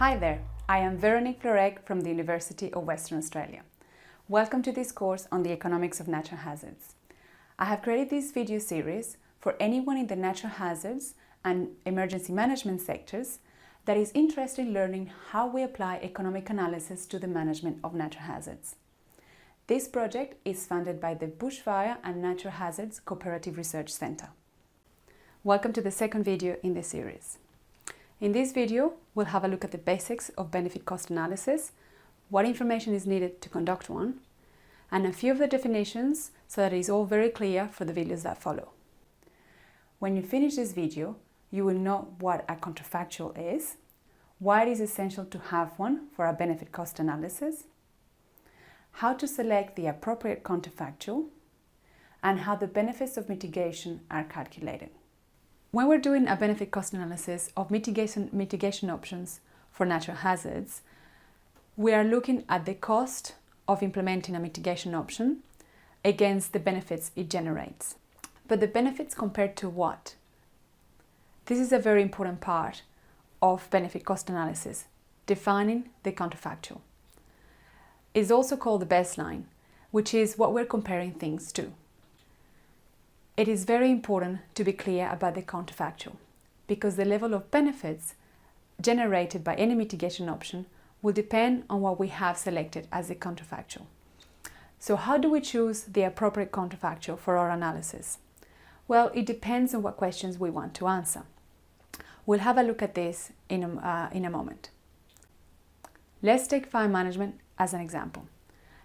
Hi there, I am Veronique Florec from the University of Western Australia. Welcome to this course on the economics of natural hazards. I have created this video series for anyone in the natural hazards and emergency management sectors that is interested in learning how we apply economic analysis to the management of natural hazards. This project is funded by the Bushfire and Natural Hazards Cooperative Research Centre. Welcome to the second video in this series. In this video, we'll have a look at the basics of benefit-cost analysis, what information is needed to conduct one, and a few of the definitions so that it is all very clear for the videos that follow. When you finish this video, you will know what a counterfactual is, why it is essential to have one for a benefit-cost analysis, how to select the appropriate counterfactual, and how the benefits of mitigation are calculated. When we're doing a benefit-cost analysis of mitigation options for natural hazards, we are looking at the cost of implementing a mitigation option against the benefits it generates. But the benefits compared to what? This is a very important part of benefit-cost analysis, defining the counterfactual. It's also called the baseline, which is what we're comparing things to. It is very important to be clear about the counterfactual because the level of benefits generated by any mitigation option will depend on what we have selected as the counterfactual. So how do we choose the appropriate counterfactual for our analysis? Well, it depends on what questions we want to answer. We'll have a look at this in a moment. Let's take fire management as an example.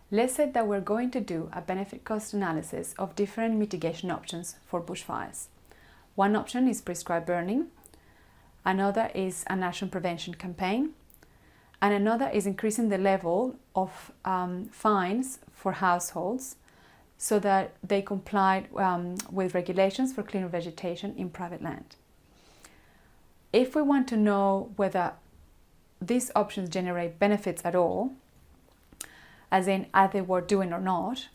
Let's say that we're going to do a benefit-cost analysis of different mitigation options for bushfires. One option is prescribed burning, another is a national prevention campaign, and another is increasing the level of fines for households so that they comply with regulations for cleaner vegetation in private land. If we want to know whether these options generate benefits at all, as in are they worth doing or not,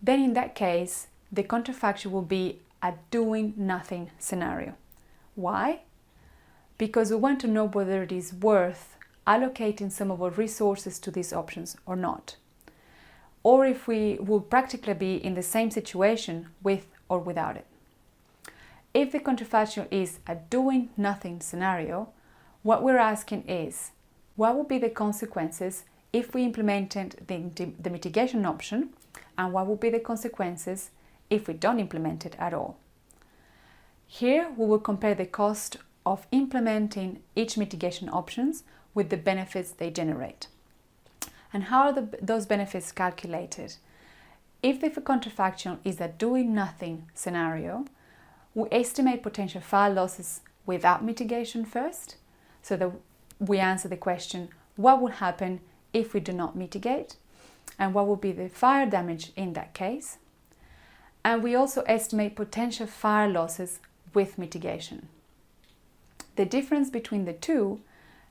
then in that case, the counterfactual will be a doing nothing scenario. Why? Because we want to know whether it is worth allocating some of our resources to these options or not, or if we will practically be in the same situation with or without it. If the counterfactual is a doing nothing scenario, what we're asking is, what would be the consequences if we implemented the mitigation option, and what would be the consequences if we don't implement it at all? Here we will compare the cost of implementing each mitigation options with the benefits they generate. And how are those benefits calculated? If the counterfactual is a doing nothing scenario, we estimate potential fire losses without mitigation first, so that we answer the question, what will happen if we do not mitigate, and what will be the fire damage in that case? And we also estimate potential fire losses with mitigation. The difference between the two,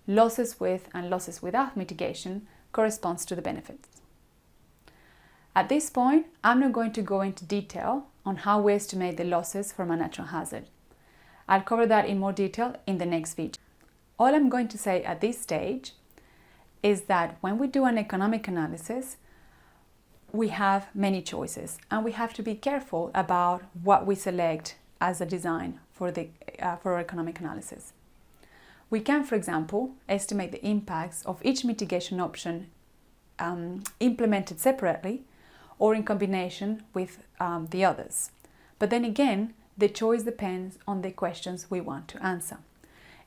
losses with and losses without mitigation, corresponds to the benefits. At this point, I'm not going to go into detail on how we estimate the losses from a natural hazard. I'll cover that in more detail in the next video. All I'm going to say at this stage is that when we do an economic analysis, we have many choices and we have to be careful about what we select as a design for our economic analysis. We can, for example, estimate the impacts of each mitigation option implemented separately or in combination with the others. But then again, the choice depends on the questions we want to answer.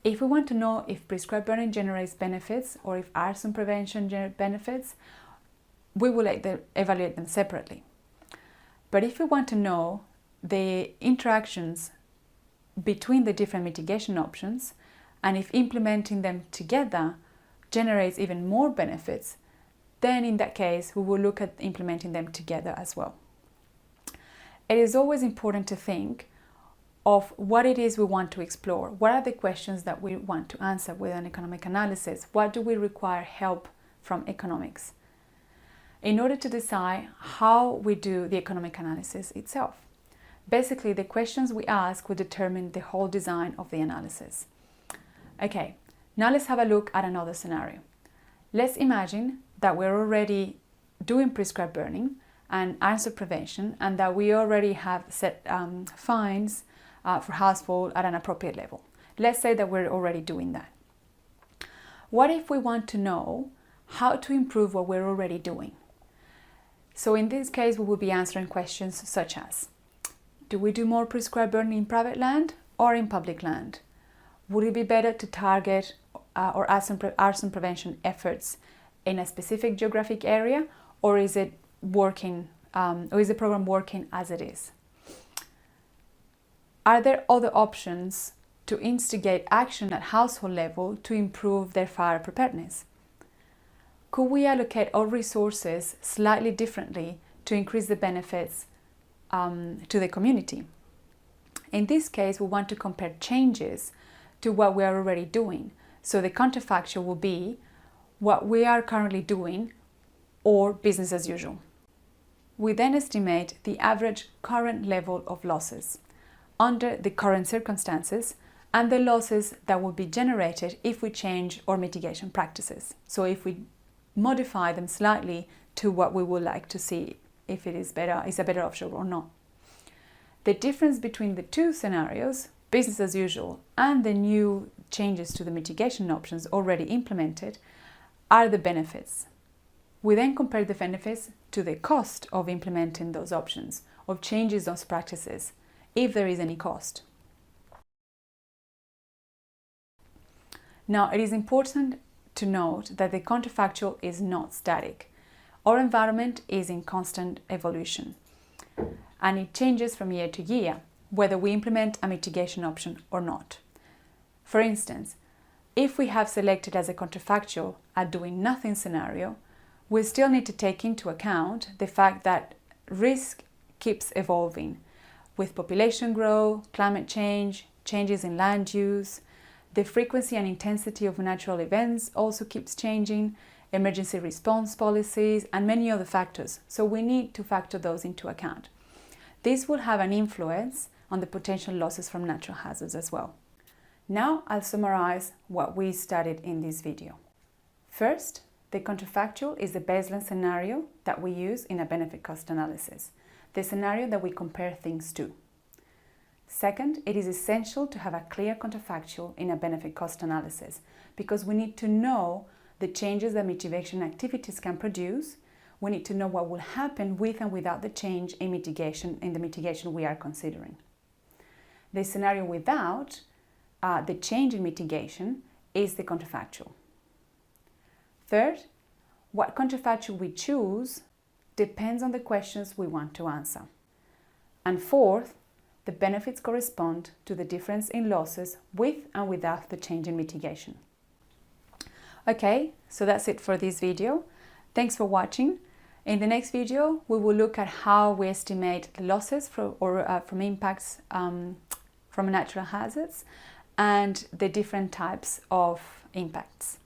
If we want to know if prescribed burning generates benefits or if arson prevention generates benefits, we will evaluate them separately. But if we want to know the interactions between the different mitigation options and if implementing them together generates even more benefits, then in that case we will look at implementing them together as well. It is always important to think of what it is we want to explore. What are the questions that we want to answer with an economic analysis? What do we require help from economics in order to decide how we do the economic analysis itself? Basically, the questions we ask will determine the whole design of the analysis. Okay, Now let's have a look at another scenario. Let's imagine that we're already doing prescribed burning and arson prevention, and that we already have set fines for household at an appropriate level. Let's say that we're already doing that. What if we want to know how to improve what we're already doing? So in this case, we will be answering questions such as, do we do more prescribed burning in private land or in public land? Would it be better to target or arson prevention efforts in a specific geographic area, or is it working, or is the program working as it is? Are there other options to instigate action at household level to improve their fire preparedness? Could we allocate our resources slightly differently to increase the benefits to the community? In this case, we want to compare changes to what we are already doing. So the counterfactual will be what we are currently doing or business as usual. We then estimate the average current level of losses under the current circumstances and the losses that will be generated if we change our mitigation practices. So if we modify them slightly to what we would like to see, if it is a better option or not. The difference between the two scenarios, business as usual and the new changes to the mitigation options already implemented, are the benefits. We then compare the benefits to the cost of implementing those options, of changing those practices, if there is any cost. Now, it is important to note that the counterfactual is not static. Our environment is in constant evolution, and it changes from year to year, whether we implement a mitigation option or not. For instance, if we have selected as a counterfactual a doing nothing scenario, we still need to take into account the fact that risk keeps evolving with population growth, climate change, changes in land use. The frequency and intensity of natural events also keeps changing, emergency response policies, and many other factors. So we need to factor those into account. This will have an influence on the potential losses from natural hazards as well. Now I'll summarize what we studied in this video. First, the counterfactual is the baseline scenario that we use in a benefit cost analysis, the scenario that we compare things to. Second, it is essential to have a clear counterfactual in a benefit cost analysis because we need to know the changes that mitigation activities can produce. We need to know what will happen with and without the change in the mitigation we are considering. The scenario without the change in mitigation is the counterfactual. Third, what counterfactual we choose depends on the questions we want to answer. And fourth, the benefits correspond to the difference in losses with and without the change in mitigation. Okay, so that's it for this video. Thanks for watching. In the next video, we will look at how we estimate the losses from impacts from natural hazards and the different types of impacts.